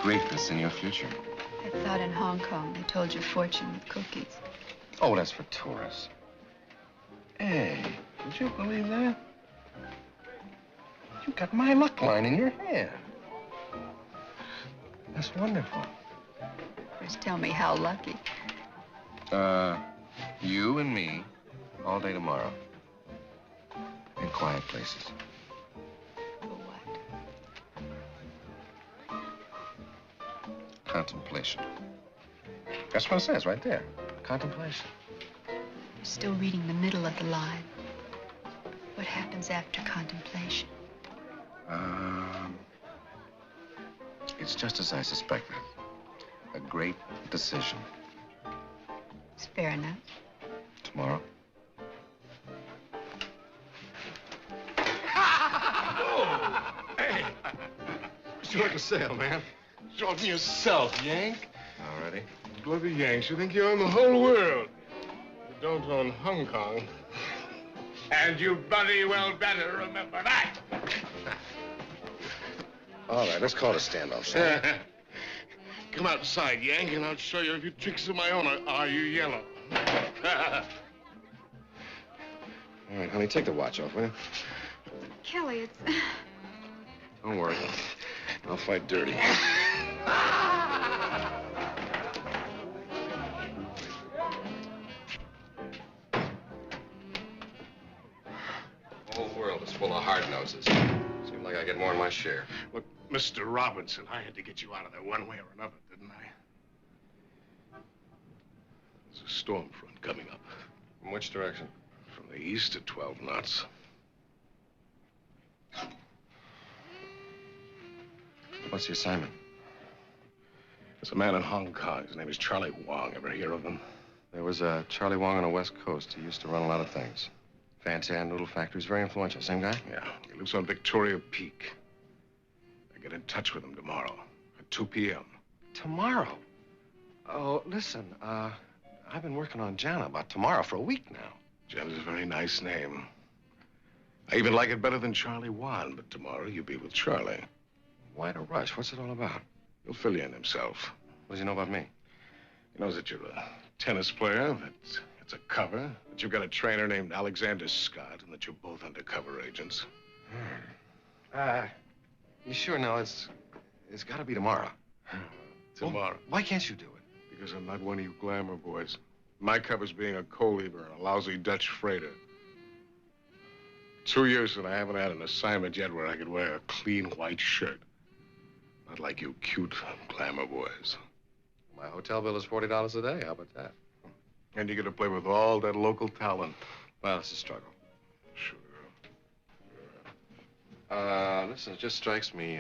greatness in your future. I thought in Hong Kong they told your fortune with cookies. Oh, that's for tourists. Hey, would you believe that? You got my luck line in your hand. That's wonderful. First tell me how lucky. You and me, all day tomorrow. In quiet places. For what? Contemplation. That's what it says right there. Contemplation. You're still reading the middle of the line. What happens after contemplation? It's just as I suspected. A great decision. It's fair enough. Tomorrow. Oh! Hey! Short and sail, man. Shorten yourself, Yank. All ready? Bloody Yanks, you think you own the whole world. You don't own Hong Kong. And you bloody well better remember that. All right, let's call it a standoff, shall we? Come outside, Yank, and I'll show you a few tricks of my own. Are you yellow? All right, honey, take the watch off, will you? Kelly, it's... Don't worry. I'll fight dirty. The whole world is full of hard noses. Seems like I get more than my share. Look, Mr. Robinson, I had to get you out of there one way or another, didn't I? There's a storm front coming up. From which direction? From the east at 12 knots. What's the assignment? There's a man in Hong Kong. His name is Charlie Wong. Ever hear of him? There was a Charlie Wong on the West Coast. He used to run a lot of things. Fancy and noodle factories, very influential. Same guy? Yeah, he lives on Victoria Peak. I get in touch with him tomorrow at 2 p.m. Tomorrow? Oh, listen, I've been working on Jana about tomorrow for a week now. Jana's a very nice name. I even like it better than Charlie Huan, but tomorrow you'll be with Charlie. Why the rush? What's it all about? He'll fill you in himself. What does he know about me? He knows that you're a tennis player, that it's a cover, that you've got a trainer named Alexander Scott, and that you're both undercover agents. You sure? No, it's got to be tomorrow. Tomorrow. Well, why can't you do it? Because I'm not one of you glamour boys. My cover's being a coal heaver on a lousy Dutch freighter. 2 years and I haven't had an assignment yet where I could wear a clean white shirt. Not like you cute glamour boys. My hotel bill is $40 a day. How about that? And you get to play with all that local talent. Well, it's a struggle. Sure. Listen, it just strikes me,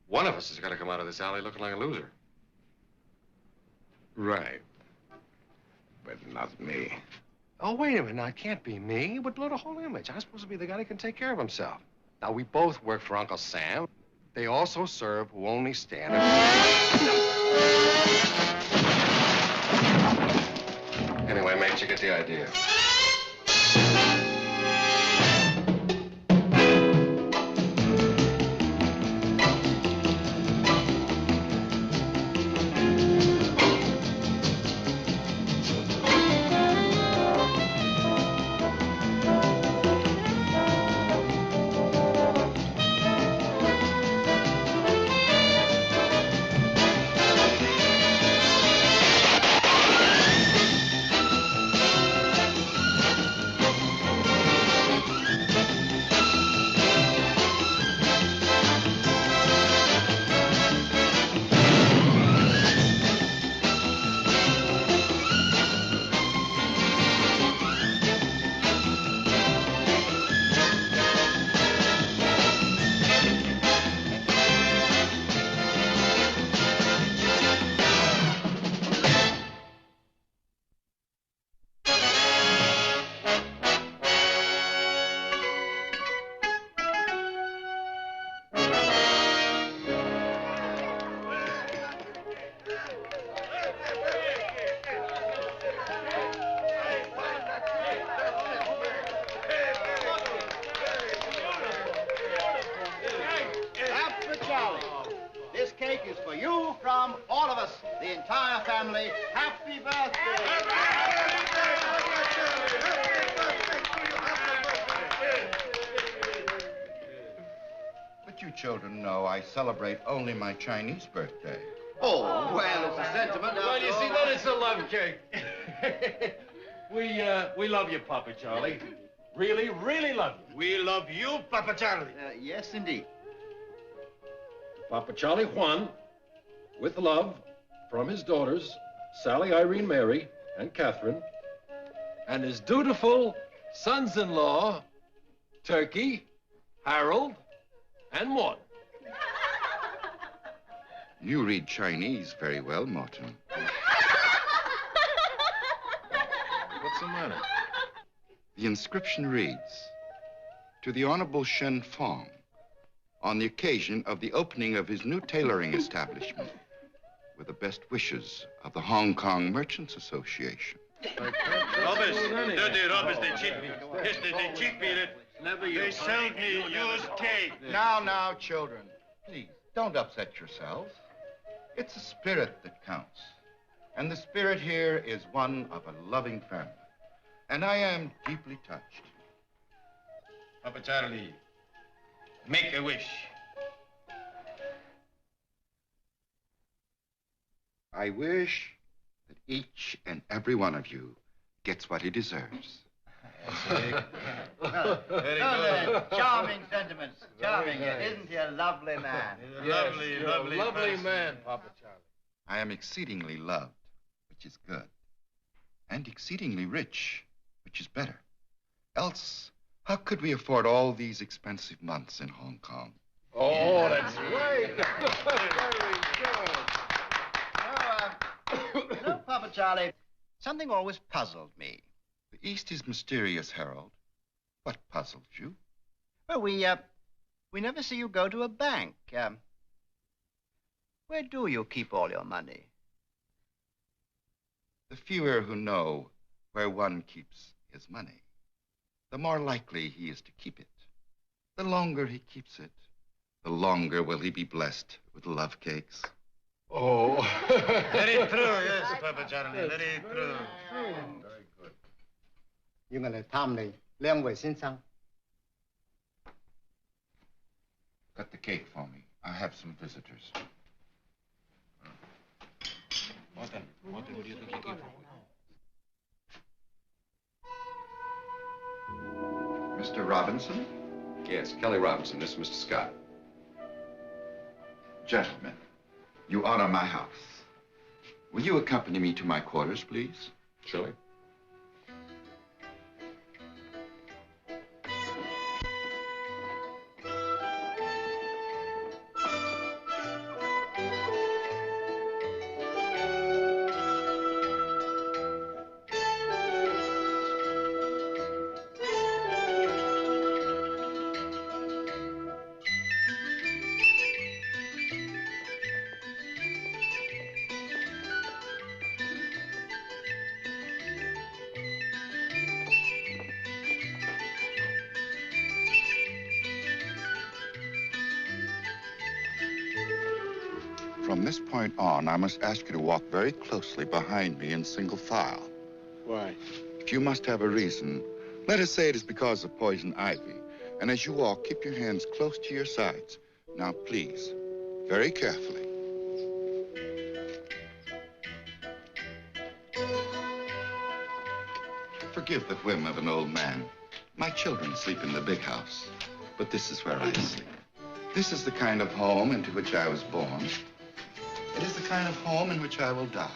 one of us has got to come out of this alley looking like a loser. Right. But not me. Oh, wait a minute. Now, it can't be me. It would blow the whole image. I'm supposed to be the guy that can take care of himself. Now, we both work for Uncle Sam. They also serve who only stand... Anyway, mate, you get the idea. family. Happy birthday! But you children know I celebrate only my Chinese birthday. Oh, well, it's a sentiment. Well, you see, then it's a love cake. We love you, Papa Charlie. Really, really love you. We love you, Papa Charlie. Yes, indeed. Papa Charlie Huan, with love from his daughters, Sally, Irene, Mary, and Catherine, and his dutiful sons-in-law, Turkey, Harold, and Morton. You read Chinese very well, Morton. What's the matter? The inscription reads, "To the Honorable Shen Fong, on the occasion of the opening of his new tailoring establishment, with the best wishes of the Hong Kong Merchants Association." Robbers, dirty robbers, they cheat me. Yes, they cheat me. They sell me used cake. Now, children, please, don't upset yourselves. It's the spirit that counts. And the spirit here is one of a loving family. And I am deeply touched. Papa Charlie, make a wish. I wish that each and every one of you gets what he deserves. Very good. Charming sentiments. Charming. Isn't he a lovely man? Lovely man, Papa Charlie. I am exceedingly loved, which is good, and exceedingly rich, which is better. Else, how could we afford all these expensive months in Hong Kong? Oh, that's right. Very good. No, Papa Charlie, something always puzzled me. The East is mysterious, Harold. What puzzles you? Well, we never see you go to a bank. Where do you keep all your money? The fewer who know where one keeps his money, the more likely he is to keep it. The longer he keeps it, the longer will he be blessed with love cakes. Oh. Very true, yes, Papa Charlie, very true. Very good. 要我嚟探你，兩位先生。 Cut the cake for me. I have some visitors. Morton, what do you think he gave Mr. Robinson? Yes, Kelly Robinson. This is Mr. Scott. Gentlemen, you honor my house. Will you accompany me to my quarters, please? Surely. From this point on, I must ask you to walk very closely behind me in single file. Why? If you must have a reason, let us say it is because of poison ivy. And as you walk, keep your hands close to your sides. Now, please, very carefully. Forgive the whim of an old man. My children sleep in the big house, but this is where I sleep. This is the kind of home into which I was born. It is the kind of home in which I will die.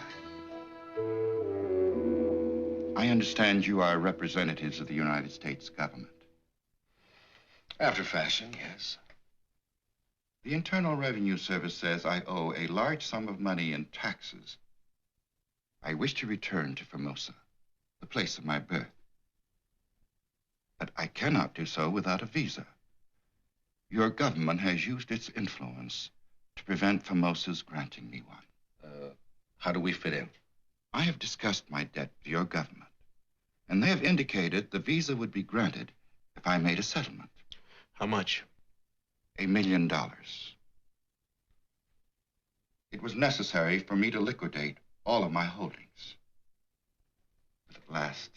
I understand you are representatives of the United States government. After fashion, yes. The Internal Revenue Service says I owe a large sum of money in taxes. I wish to return to Formosa, the place of my birth. But I cannot do so without a visa. Your government has used its influence to prevent Formosa's granting me one. How do we fit in? I have discussed my debt with your government, and they have indicated the visa would be granted if I made a settlement. How much? $1 million. It was necessary for me to liquidate all of my holdings. But at last,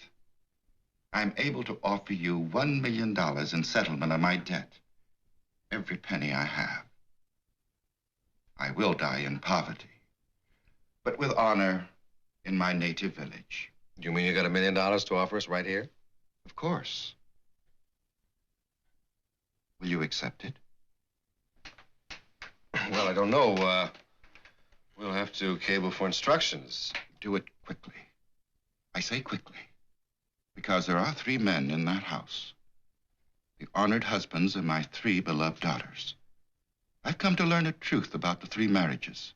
I'm able to offer you $1 million in settlement of my debt. Every penny I have. I will die in poverty, but with honor in my native village. You mean you got $1 million to offer us right here? Of course. Will you accept it? Well, I don't know. We'll have to cable for instructions. Do it quickly. I say quickly, because there are 3 men in that house. The honored husbands of my 3 beloved daughters. I've come to learn the truth about the 3 marriages.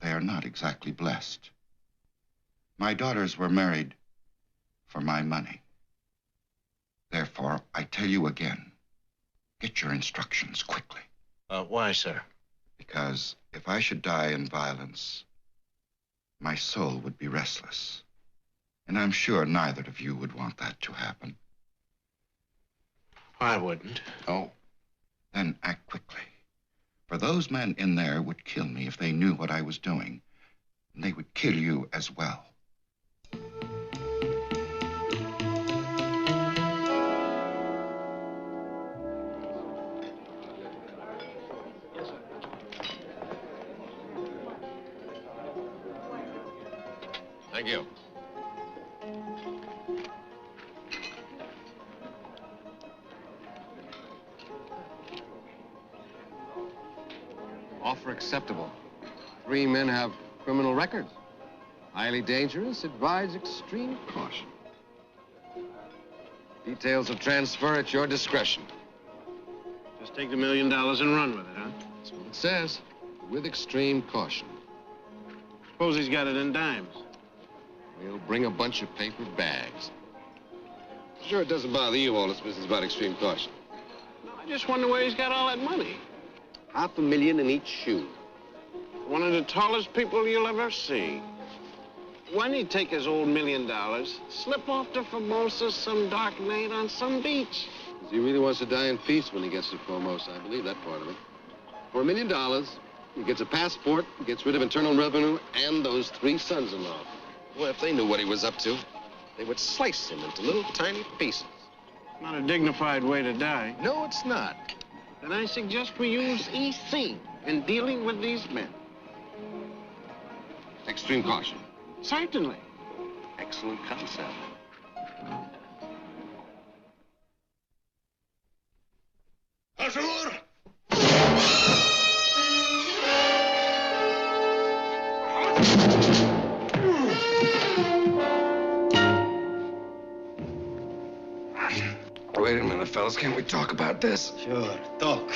They are not exactly blessed. My daughters were married for my money. Therefore, I tell you again, get your instructions quickly. Why, sir? Because if I should die in violence, my soul would be restless. And I'm sure neither of you would want that to happen. I wouldn't. Oh, then act quickly. For those men in there would kill me if they knew what I was doing. And they would kill you as well. Thank you. Offer acceptable. 3 men have criminal records. Highly dangerous, advise extreme caution. Details of transfer at your discretion. Just take the $1 million and run with it, huh? That's what it says. With extreme caution. Suppose he's got it in dimes. We'll bring a bunch of paper bags. Sure, it doesn't bother you, all this business about extreme caution. No, I just wonder where he's got all that money. $500,000 in each shoe. One of the tallest people you'll ever see. Why'd he take his old $1 million, slip off to Formosa some dark night on some beach? He really wants to die in peace when he gets to Formosa. I believe that part of it. For $1 million, he gets a passport, gets rid of internal revenue, and those 3 sons-in-law. Well, if they knew what he was up to, they would slice him into little tiny pieces. Not a dignified way to die. No, it's not. Then I suggest we use EC in dealing with these men. Extreme caution. Certainly. Excellent concept. Azur! Wait a minute, fellas. Can't we talk about this? Sure, talk.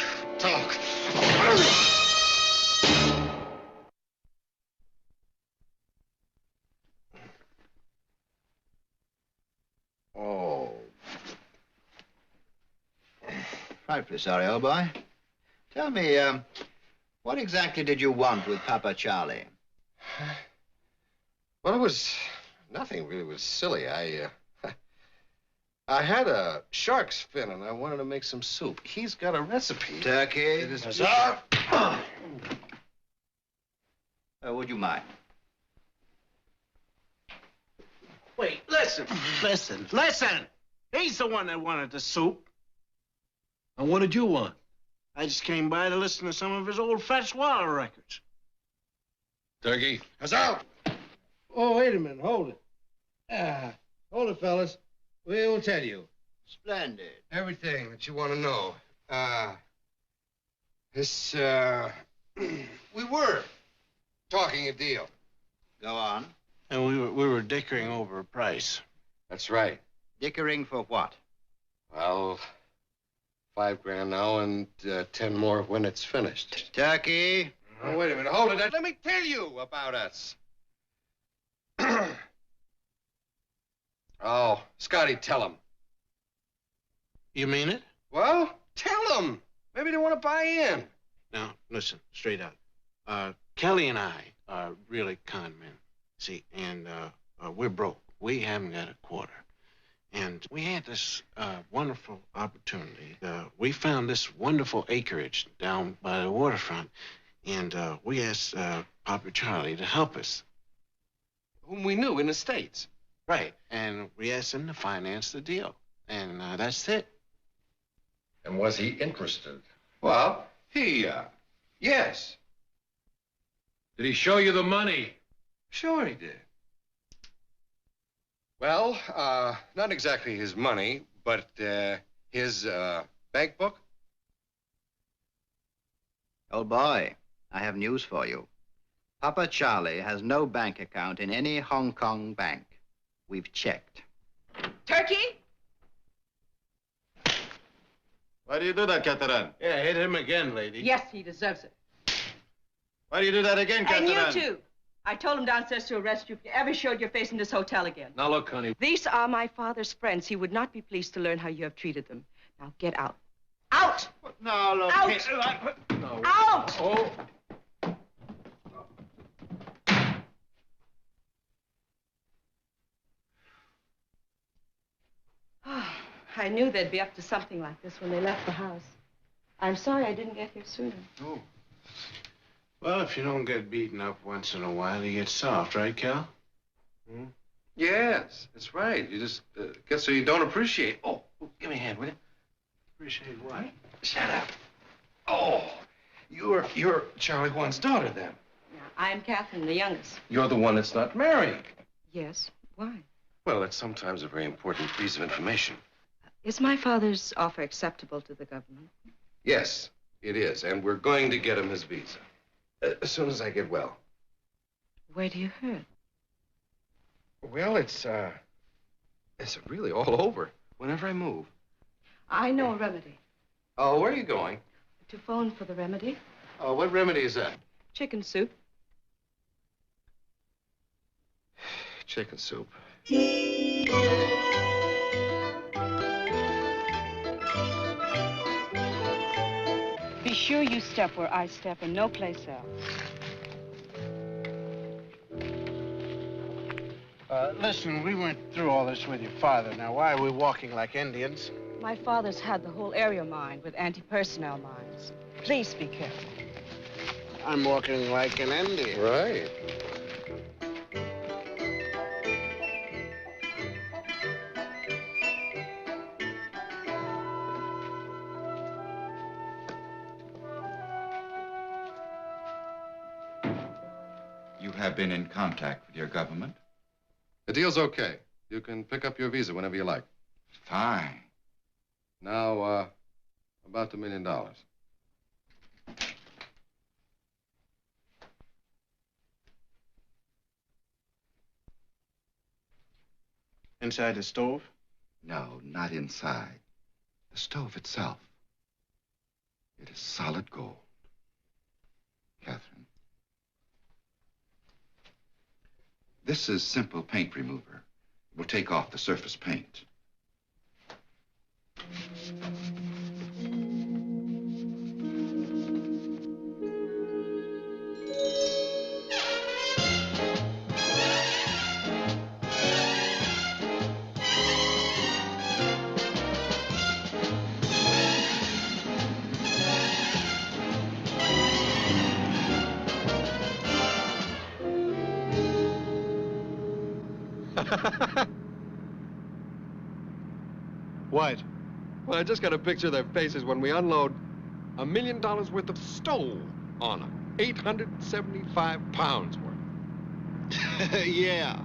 Oh. Frightfully sorry, old boy. Tell me, what exactly did you want with Papa Charlie? Well, it was nothing really. It was silly. I had a shark's fin, and I wanted to make some soup. He's got a recipe. Turkey? Sir? Would you mind? Wait, listen. Listen! He's the one that wanted the soup. And what did you want? I just came by to listen to some of his old Fat Swallow records. Turkey? Huzzah! Oh, wait a minute. Hold it. Hold it, fellas. We will tell you. Splendid. Everything that you want to know. We were talking a deal. Go on. And we were dickering over a price. That's right. Dickering for what? Well, $5 now and 10 more when it's finished. Turkey? Oh, wait a minute. Hold it. Let me tell you about us. Oh, Scotty, tell him. You mean it? Well, tell him. Maybe they want to buy in. Now, listen, straight out. Kelly and I are really con men. See, and we're broke. We haven't got a quarter. And we had this wonderful opportunity. We found this wonderful acreage down by the waterfront, and we asked Papa Charlie to help us. whom we knew in the States. Right. And we asked him to finance the deal. And that's it. And was he interested? Well, yes. Did he show you the money? Sure he did. Well, not exactly his money, but his bank book. Old boy, I have news for you. Papa Charlie has no bank account in any Hong Kong bank. We've checked. Turkey? Why do you do that, Catherine? Yeah, hit him again, lady. Yes, he deserves it. Why do you do that again, And Catherine? you too. I told him downstairs to arrest you if you ever showed your face in this hotel again. Now look, honey. These are my father's friends. He would not be pleased to learn how you have treated them. Now get out. Out! No, look. Out! Hey, no. Out! Oh. I knew they'd be up to something like this when they left the house. I'm sorry I didn't get here sooner. Oh. Well, if you don't get beaten up once in a while, you get soft, right, Cal? Hmm? Yes, that's right. You just get so you don't appreciate. Oh, give me a hand, will you? Appreciate what? Shut up. Oh, you're Charlie Huan's daughter, then. Now, I'm Catherine, the youngest. You're the one that's not married. Yes. Why? Well, that's sometimes a very important piece of information. Is my father's offer acceptable to the government? Yes, it is, and we're going to get him his visa as soon as I get well. Where do you hurt? Well, it's really all over. Whenever I move. I know a remedy. Oh, where are you going? To phone for the remedy. Oh, what remedy is that? Chicken soup. Chicken soup. Be sure you step where I step and no place else. Listen, we went through all this with your father. Now, why are we walking like Indians? My father's had the whole area mined with anti-personnel mines. Please be careful. I'm walking like an Indian. Right. You have been in contact with your government? The deal's okay. You can pick up your visa whenever you like. Fine. Now, about $1 million. Inside the stove? No, not inside. The stove itself. It is solid gold. Catherine. This is simple paint remover. It will take off the surface paint. What? Well, I just got a picture of their faces when we unload $1 million worth of stove on them. 875 pounds worth. Yeah.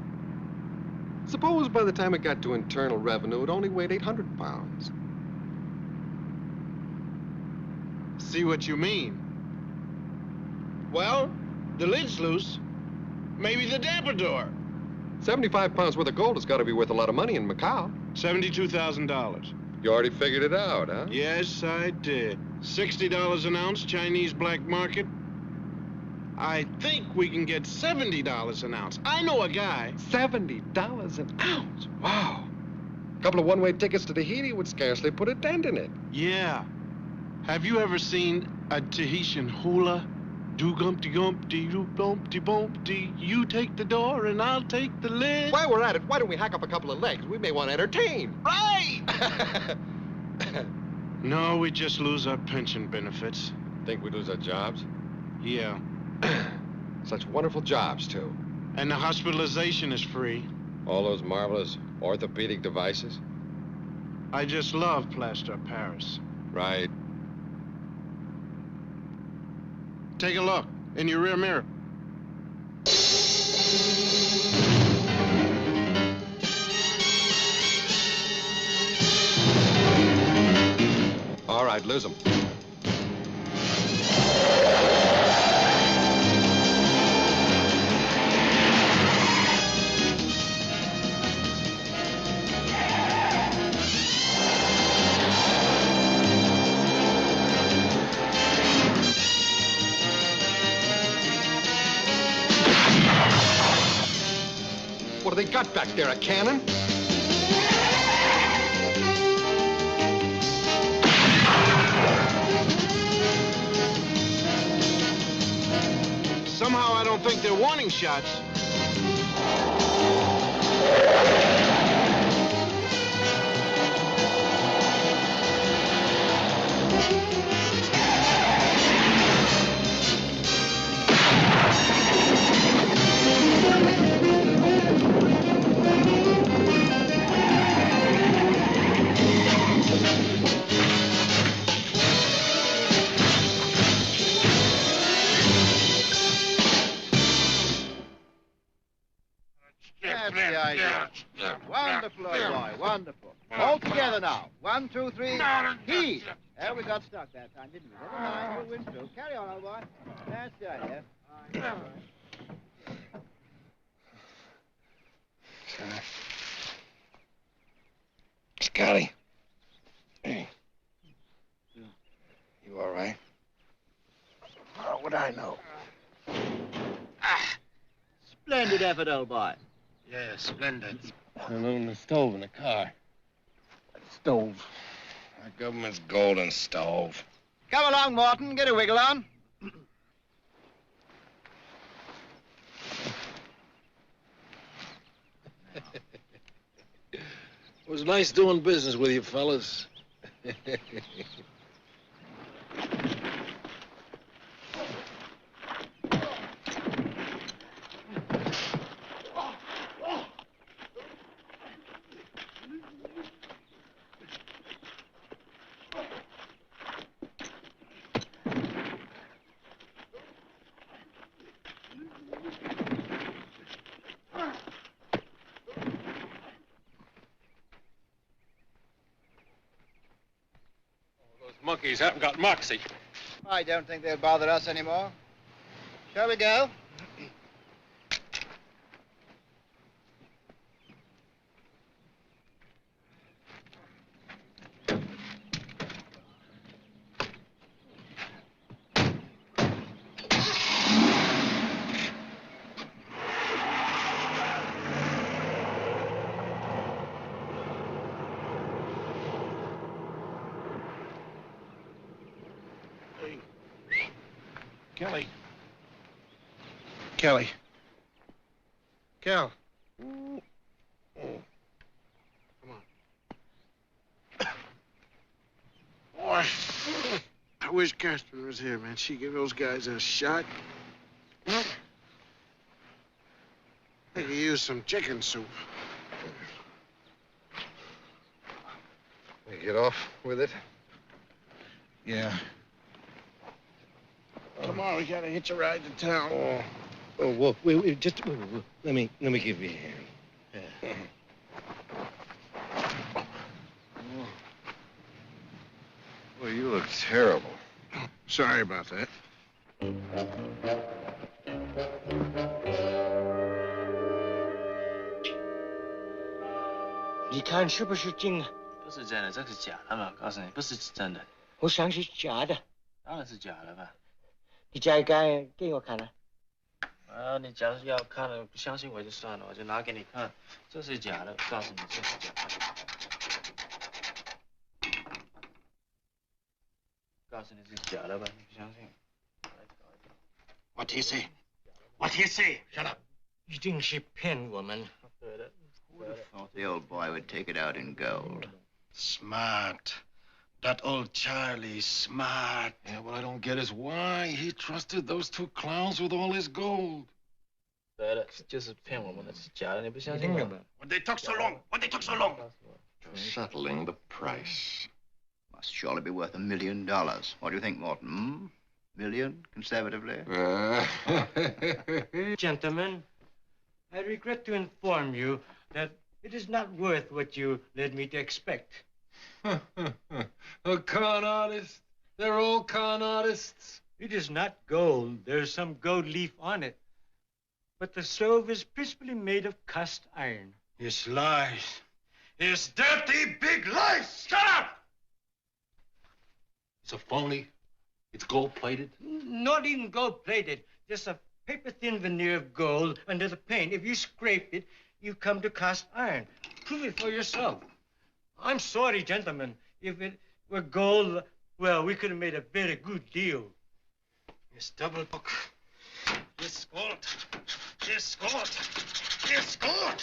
Suppose by the time it got to internal revenue, it only weighed 800 pounds. See what you mean. Well, the lid's loose. Maybe the damper door. 75 pounds worth of gold has got to be worth a lot of money in Macau. $72,000. You already figured it out, huh? Yes, I did. $60 an ounce, Chinese black market. I think we can get $70 an ounce. I know a guy. $70 an ounce? Wow. A couple of one-way tickets to Tahiti would scarcely put a dent in it. Yeah. Have you ever seen a Tahitian hula? Do-gumpty-gumpty-doo-bumpty-bumpty. You take the door and I'll take the lid. While we're at it, why don't we hack up a couple of legs? We may want to entertain. Right! No, we just lose our pension benefits. Think we lose our jobs? Yeah. Such wonderful jobs, too. And the hospitalization is free. All those marvelous orthopedic devices? I just love plaster of Paris. Right. Take a look in your rear mirror. All right, lose them. What do they got back there, a cannon? Somehow I don't think they're warning shots. That's the idea. Wonderful, old boy, wonderful. All together now. 1, 2, 3. Heave. There, we got stuck that time, didn't we? Never mind, we'll win through. Carry on, old boy. That's the idea. Scotty. Hey. You all right? How would I know? Splendid effort, old boy. Yeah, splendid. And on the stove in the car. That stove. Our government's golden stove. Come along, Morton. Get a wiggle on. It was nice doing business with you, fellas. Monkeys haven't got moxie. I don't think they'll bother us anymore. Shall we go? Kelly. Kelly. Cal. Come on. Boy, I wish Catherine was here, man. She'd give those guys a shot. They could use some chicken soup. You get off with it? Yeah. Tomorrow we gotta hitch a ride to town. Well, just let me give you a hand. Yeah. Well, you look terrible. Sorry about that. 你看是不是真的？不是真的，这是假的嘛？告诉你，不是真的。我想是假的。当然是假的吧。你摘干给我看了。你假如要看了，不相信我就算了，我就拿给你看，这是假的，告诉你这是假的。告诉你是假的吧？你不相信？What he say? What he say? Shut up. 一定是骗我们。对的。 Who'd have thought the old boy would take it out in gold? Smart. That old Charlie's smart. Yeah, what I don't get is why he trusted those two clowns with all his gold. 对了，就是骗我们的，是假的，你不相信吗？ When they took so long? When they took so long? Settling the price. Must surely be worth $1 million. What do you think, Morton? Hmm? Million, conservatively? Gentlemen, I regret to inform you that it is not worth what you led me to expect. A con artist? They're all con artists. It is not gold. There's some gold leaf on it. But the stove is principally made of cast iron. It's lies. It's dirty, big lies. Shut up! It's a phony. It's gold-plated. Not even gold-plated. Just a paper-thin veneer of gold under the paint. If you scrape it, you come to cast iron. Prove it for yourself. I'm sorry, gentlemen. If it were gold, well, we could have made a very good deal. It's double book. It's gold. It's gold. It's gold.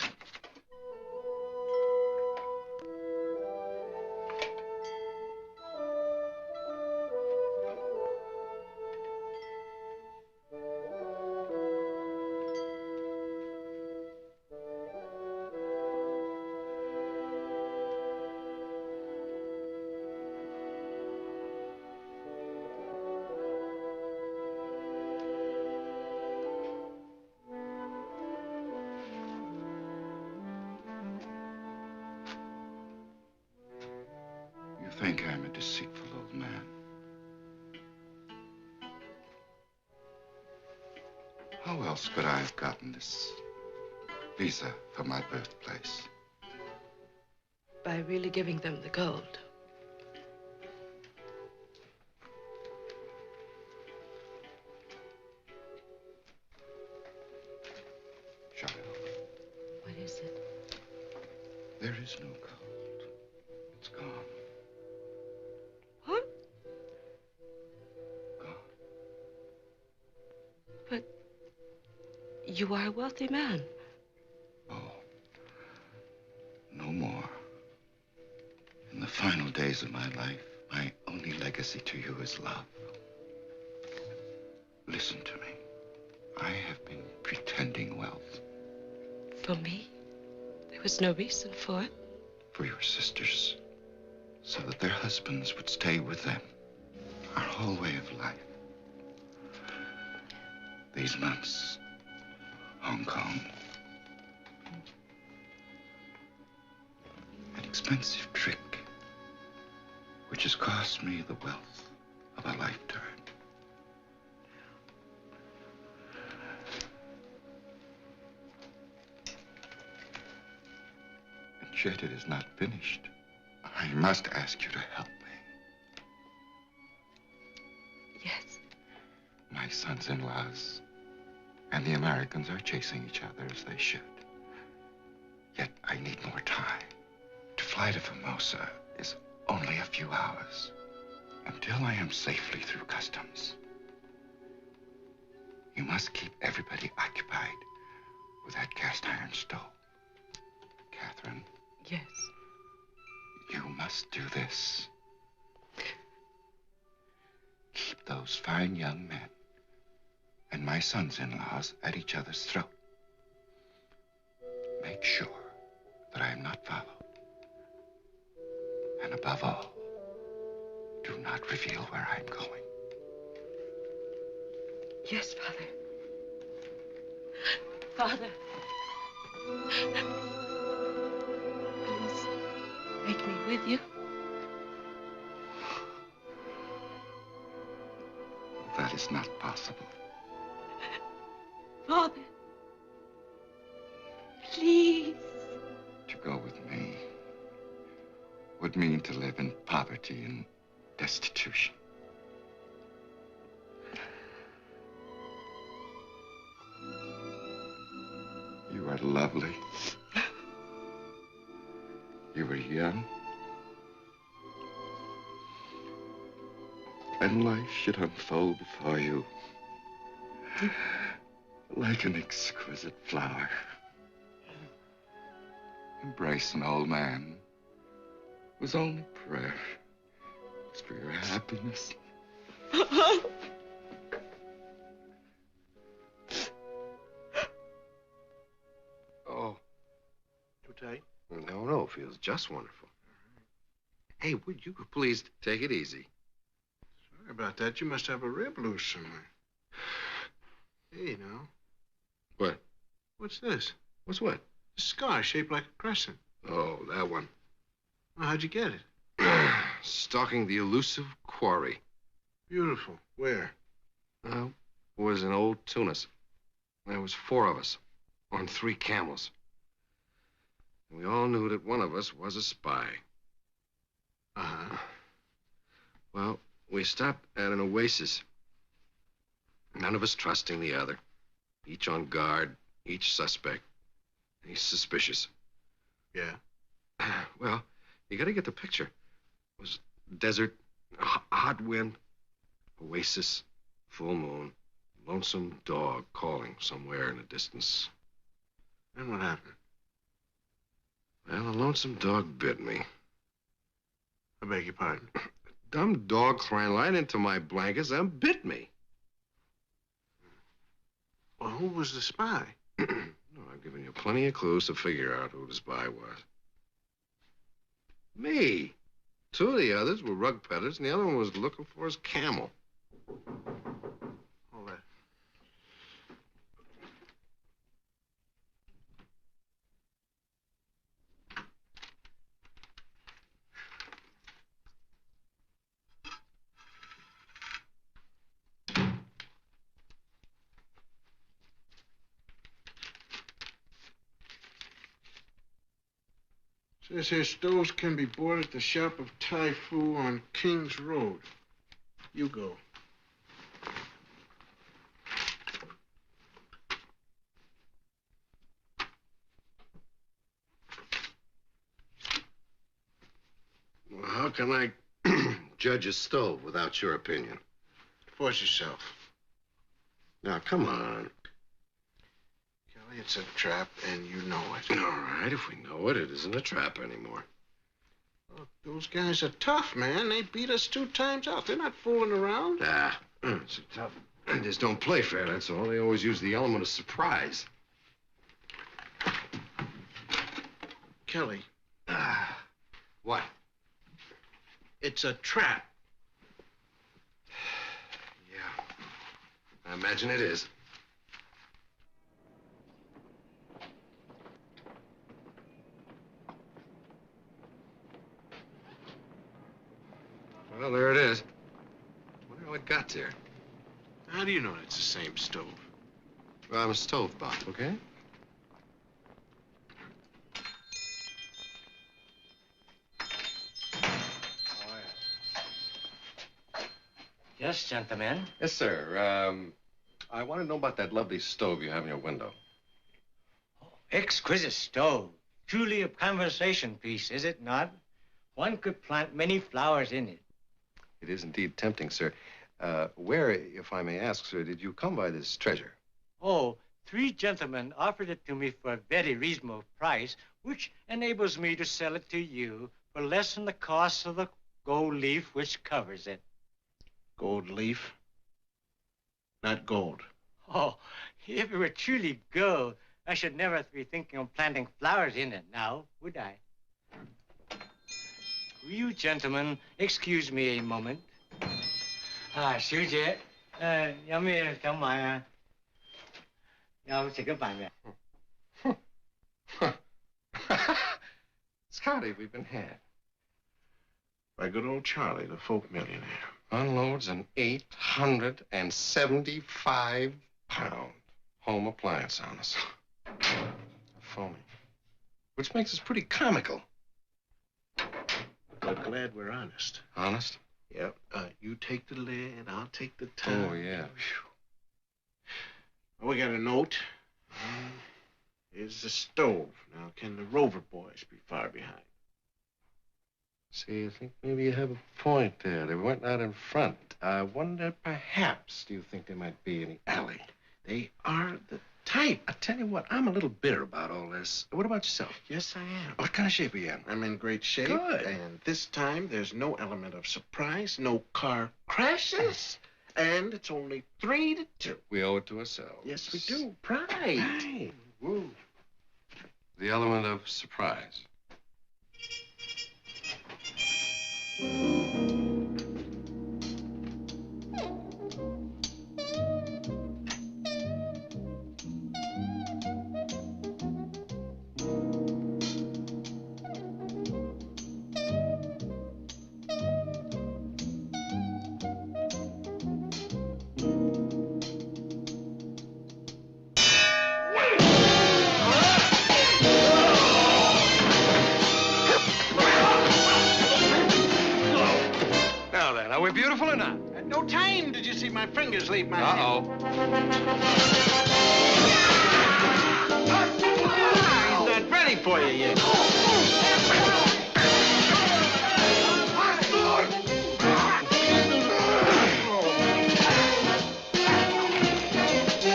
You think I'm a deceitful old man. How else could I have gotten this visa for my birthplace? By really giving them the gold. Shut up. What is it? There is no gold. It's gone. What? Gone. But you are a wealthy man. Oh, no more. In the final days of my life, my only legacy to you is love. Listen to me. I have been pretending wealth. For me? There was no reason for it. For your sisters, so that their husbands would stay with them. Our whole way of life. These months, Hong Kong. An expensive trick, which has cost me the wealth of a lifetime. And yet it is not finished. I must ask you to help me. Yes. My sons-in-laws and the Americans are chasing each other as they should. Yet I need more time. To fly to Formosa is only a few hours. Until I am safely through customs. You must keep everybody occupied with that cast iron stove. Catherine. Yes. You must do this. Keep those fine young men and my sons-in-laws at each other's throat. Make sure that I am not followed. And above all, do not reveal where I'm going. Yes, Father. Father. Please, take me with you. That is not possible. Father. Please. To go with me would mean to live in poverty and destitution. You are lovely. You are young. And life should unfold before you like an exquisite flower. Embrace an old man whose only prayer is for your happiness. Father. 'Tis feels just wonderful. Hey, would you please take it easy? Sorry about that. You must have a rib loose somewhere. Hey, now. What? What's this? What's what? A scar shaped like a crescent. Oh, that one. Well, how'd you get it? Stalking the elusive quarry. Beautiful. Where? Well, it was in Old Tunis. There was 4 of us on 3 camels. And we all knew that one of us was a spy. Uh-huh. Well, we stopped at an oasis. None of us trusting the other. Each on guard, each suspect. He's suspicious. Yeah. Well, you gotta get the picture. It was desert, hot wind, oasis, full moon, lonesome dog calling somewhere in the distance. Then what happened? Well, the lonesome dog bit me. I beg your pardon? Dumb dog ran right into my blankets and bit me. Well, who was the spy? No, I've given you plenty of clues to figure out who the spy was. Me. 2 of the others were rug peddlers, and the other one was looking for his camel. All right. Says here stoves can be bought at the shop of Tai Fu on King's Road. You go. Well, how can I judge a stove without your opinion? Force yourself. Now, come on. Kelly, it's a trap, and you know it. All right, if we know it, it isn't a trap anymore. Look, those guys are tough, man. They beat us 2 times out. They're not fooling around. It's a tough. They just don't play fair, that's all. They always use the element of surprise. Kelly. What? It's a trap. Yeah. I imagine it is. Well, there it is. Wonder how it got there. How do you know it's the same stove? Well, I'm a stove buff, okay? Yes, gentlemen. Yes, sir. I want to know about that lovely stove you have in your window. Oh, exquisite stove. Truly a conversation piece, is it not? One could plant many flowers in it. It is indeed tempting, sir. Where, if I may ask, sir, did you come by this treasure? Oh, 3 gentlemen offered it to me for a very reasonable price, which enables me to sell it to you for less than the cost of the gold leaf which covers it. Gold leaf? Not gold. Oh, if it were truly gold, I should never be thinking of planting flowers in it now, would I? Will you gentlemen excuse me a moment? 小姐，有咩想買啊？有食咗飯未？ Scotty, we've been had. By good old Charlie, the folk millionaire. Unloads an 875-pound home appliance on us. Foaming. Which makes us pretty comical. But glad we're honest. Honest? Yep. You take the lid, I'll take the top. Oh, yeah. Well, we got a note. Here's the stove. Now, can the Rover boys be far behind? See, I think maybe you have a point there. They went out in front. I wonder, perhaps, do you think they might be in the alley? They are the type. I tell you what, I'm a little bitter about all this. What about yourself? Yes, I am. What kind of shape are you in? I'm in great shape. Good. And this time, there's no element of surprise, no car crashes, and it's only 3-2. We owe it to ourselves. Yes, we do. Pride. Right. Woo. The element of surprise. Are we beautiful or not? At no time did you see my fingers leave my hand. He's not ready for you yet.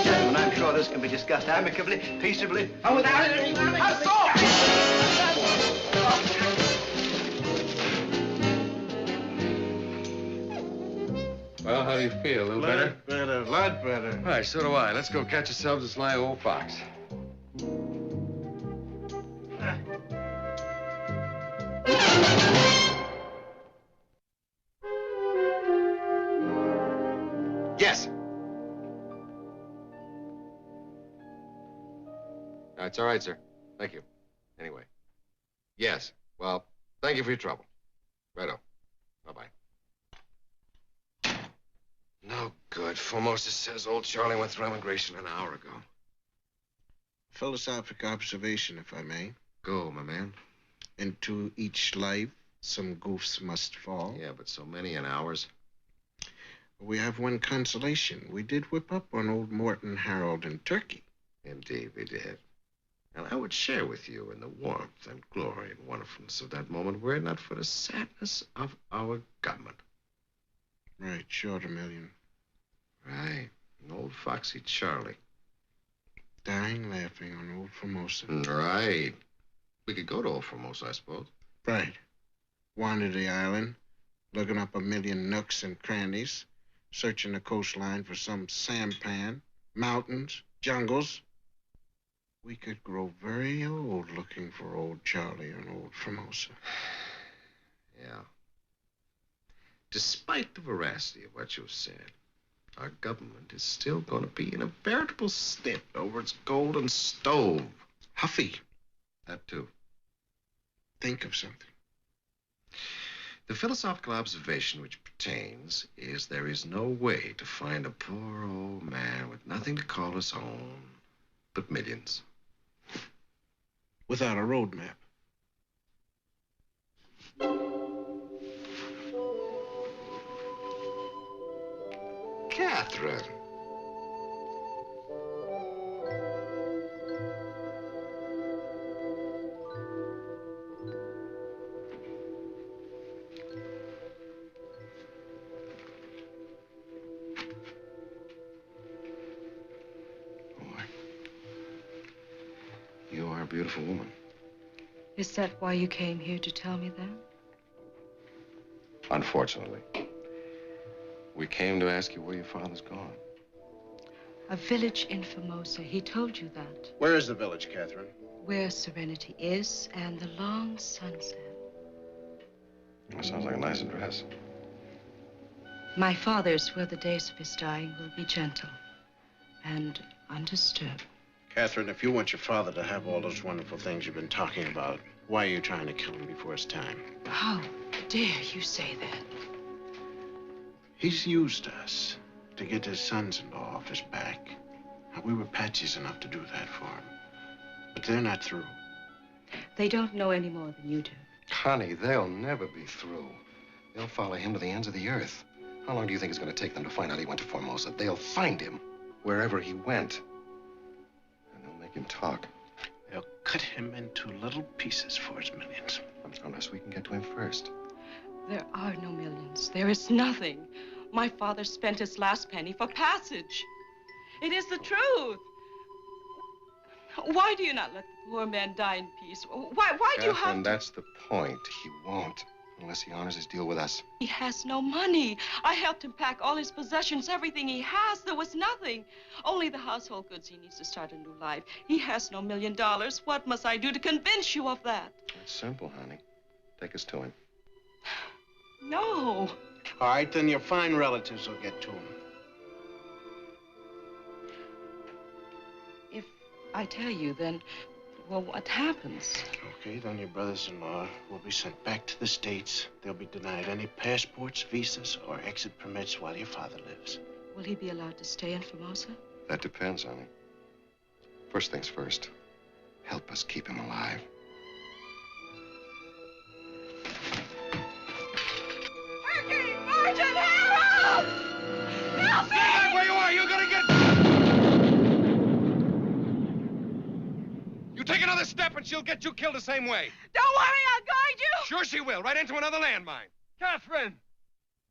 Gentlemen, I'm sure this can be discussed amicably, peaceably, and without any assault. Well, how do you feel? A little better? Better, a lot better. All right, so do I. Let's go catch ourselves a sly old fox. Yes. That's all right, sir. Thank you. Anyway. Yes. Well, thank you for your trouble. Righto. Bye-bye. No good. Formosa says old Charlie went through immigration an hour ago. Philosophic observation, if I may. Go, my man. Into each life, some goofs must fall. Yeah, but so many in ours. We have one consolation. We did whip up on old Morton, Harold, and Turkey. Indeed, we did. And I would share with you in the warmth and glory and wonderfulness of that moment were it not for the sadness of our government. Right, short $1 million. Right. And old foxy Charlie. Dying laughing on old Formosa. Right. We could go to old Formosa, I suppose. Right. Wander the island, looking up 1 million nooks and crannies, searching the coastline for some sampan, mountains, jungles. We could grow very old looking for old Charlie and old Formosa. Yeah. Despite the veracity of what you've said, our government is still going to be in a veritable snit over its golden stove. Huffy. That too. Think of something. The philosophical observation which pertains is there is no way to find a poor old man with nothing to call his own but millions. Without a road map. Catherine. You are a beautiful woman. Is that why you came here to tell me that? Unfortunately. We came to ask you where your father's gone. A village in Formosa. He told you that. Where is the village, Catherine? Where serenity is and the long sunset. That sounds like a nice address. My father's where the days of his dying will be gentle and undisturbed. Catherine, if you want your father to have all those wonderful things you've been talking about, why are you trying to kill him before his time? How dare you say that? He's used us to get his sons-in-law off his back. Now, we were patsies enough to do that for him. But they're not through. They don't know any more than you do. Connie, they'll never be through. They'll follow him to the ends of the earth. How long do you think it's going to take them to find out he went to Formosa? They'll find him wherever he went. And they'll make him talk. They'll cut him into little pieces for his millions. Unless we can get to him first. There are no millions. There is nothing. My father spent his last penny for passage. It is the truth. Why do you not let the poor man die in peace? Why do you have Catherine, to... that's the point. He won't, unless he honors his deal with us. He has no money. I helped him pack all his possessions, everything he has. There was nothing. Only the household goods he needs to start a new life. He has no $1 million. What must I do to convince you of that? It's simple, honey. Take us to him. No. All right, then your fine relatives will get to him. If I tell you, then, well, what happens? Okay, then your brothers-in-law will be sent back to the States. They'll be denied any passports, visas, or exit permits while your father lives. Will he be allowed to stay in Formosa? That depends, honey. First things first. Help us keep him alive. Sergeant, help! Help me! Stay back where you are! You're gonna get... You take another step and she'll get you killed the same way. Don't worry, I'm going to. Sure she will. Right into another landmine. Catherine,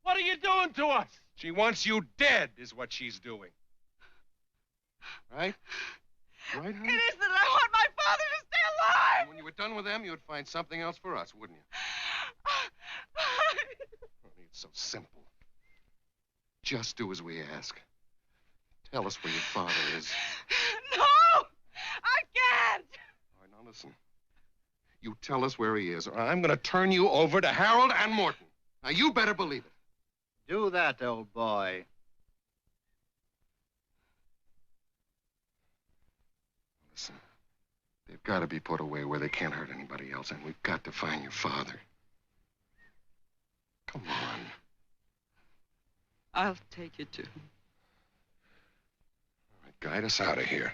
what are you doing to us? She wants you dead, is what she's doing. Right? Right, honey? It is that I want my father to stay alive. And when you were done with them, you'd find something else for us, wouldn't you? Honey, it's so simple. Just do as we ask. Tell us where your father is. No! I can't! All right, now listen. You tell us where he is, or I'm going to turn you over to Harold and Morton. Now, you better believe it. Do that, old boy. Listen, they've got to be put away where they can't hurt anybody else, and we've got to find your father. Come on. I'll take you to him. All right, guide us out of here.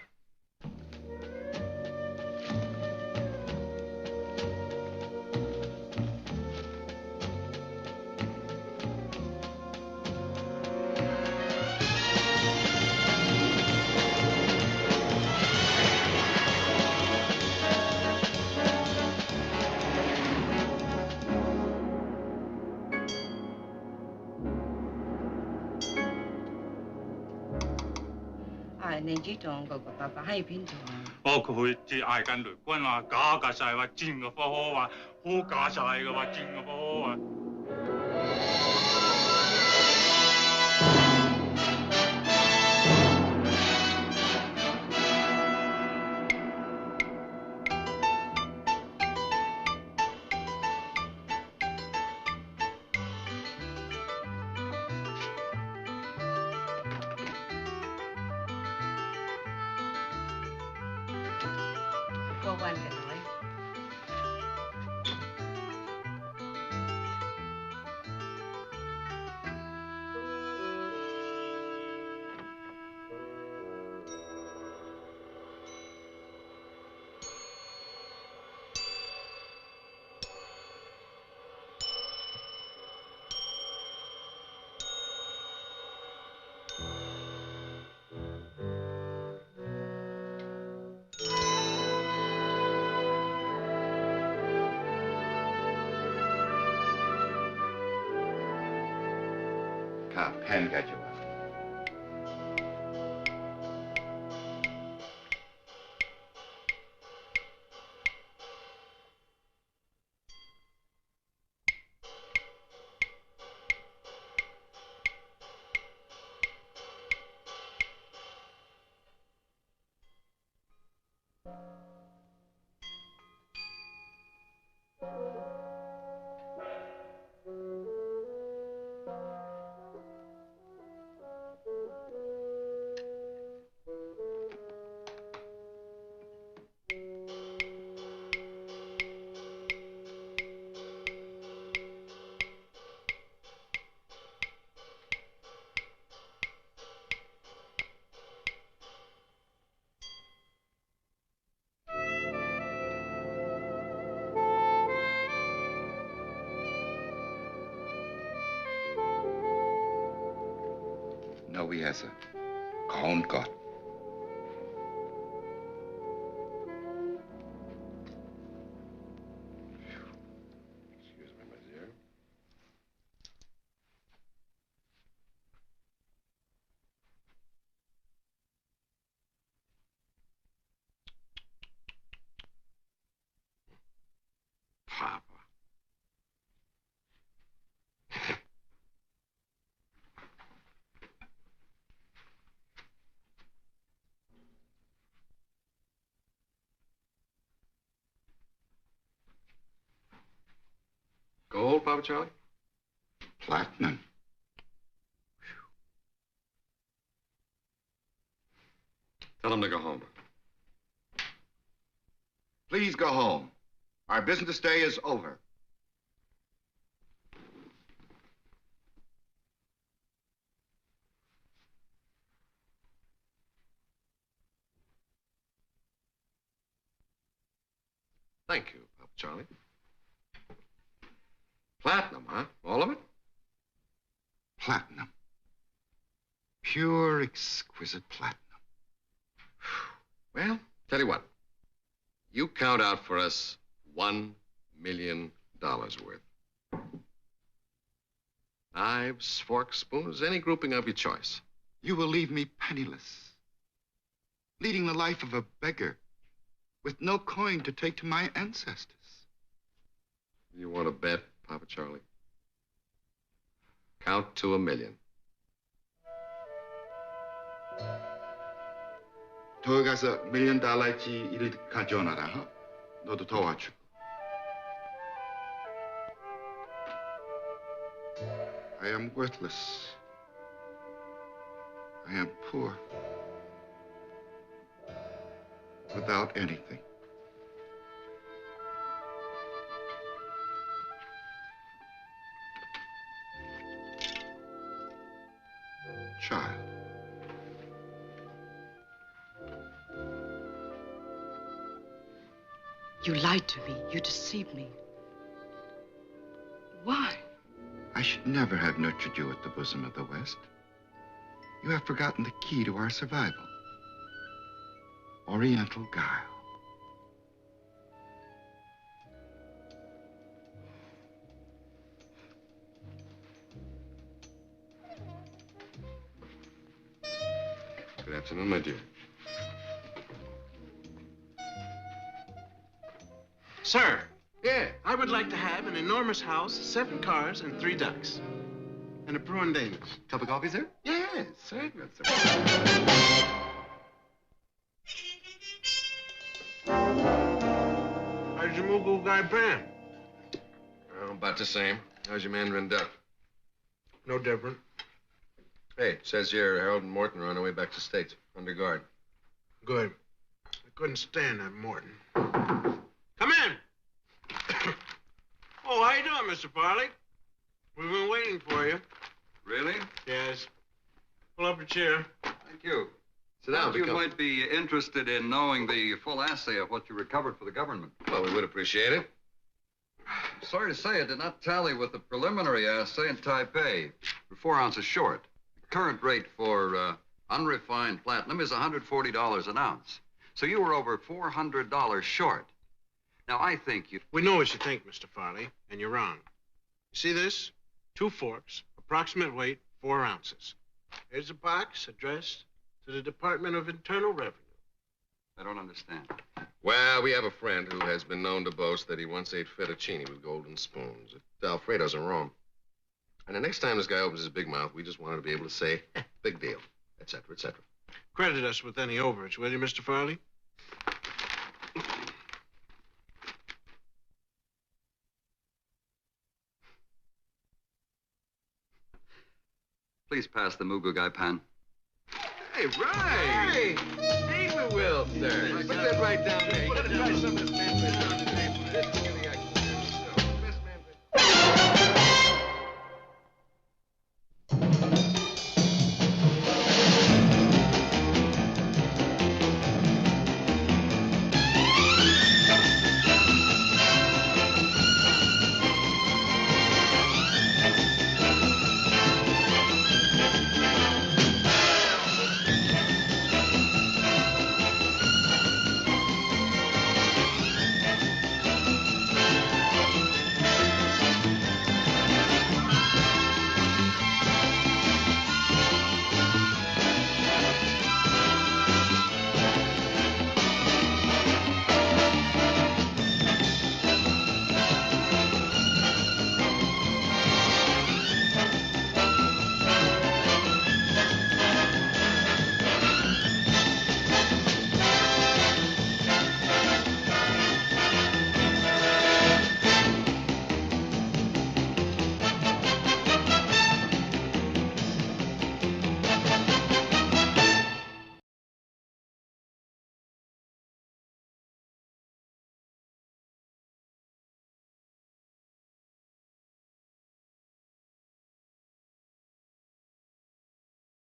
Pen got you out. No, he has a grown God. Excuse me, my dear. Papa. Gold, Papa Charlie? Platinum. Tell him to go home. Please go home. Our business day is over. Thank you, Papa Charlie. Platinum, huh? All of it? Platinum. Pure, exquisite platinum. Well, tell you what. You count out for us $1 million worth. Knives, forks, spoons, any grouping of your choice. You will leave me penniless, leading the life of a beggar, with no coin to take to my ancestors. You want to bet, Papa Charlie? Count to $1 million. 들어가서 $1 million 이리 가져오너라. 너도 도와주고. I am worthless. I am poor. Without anything. Child. You lied to me. You deceived me. Why? I should never have nurtured you at the bosom of the West. You have forgotten the key to our survival. Oriental guile. Good afternoon, my dear. Sir. Yeah? I would like to have an enormous house, 7 cars, and 3 ducks. And a Bruin Danish. Cup of coffee, sir? Yes. Certainly, sir. How's your Mughal guy, Pam? Oh, about the same. How's your man, Rydell? No different. Hey, it says here Harold and Morton are on their way back to States, under guard. Good. I couldn't stand that Morton. Come in. Oh, how you doing, Mr. Farley? We've been waiting for you. Really? Yes. Pull up a chair. Thank you. Sit down. You might be interested in knowing the full assay of what you recovered for the government. Well, we would appreciate it. Sorry to say it did not tally with the preliminary assay in Taipei. We're 4 ounces short. The current rate for unrefined platinum is $140 an ounce. So you were over $400 short. Now, I think you... We know what you think, Mr. Farley, and you're wrong. You see this? 2 forks, approximate weight, 4 ounces. Here's a box addressed to the Department of Internal Revenue. I don't understand. Well, we have a friend who has been known to boast that he once ate fettuccine with golden spoons at Alfredo's in Rome. And the next time this guy opens his big mouth, we just wanted to be able to say, big deal, et cetera, et cetera. Credit us with any overage, will you, Mr. Farley? Please pass the Mugu guy pan. Hey, right! Hey! Indeed we will, sir. Put that right down there. You gotta try some of this man down the table.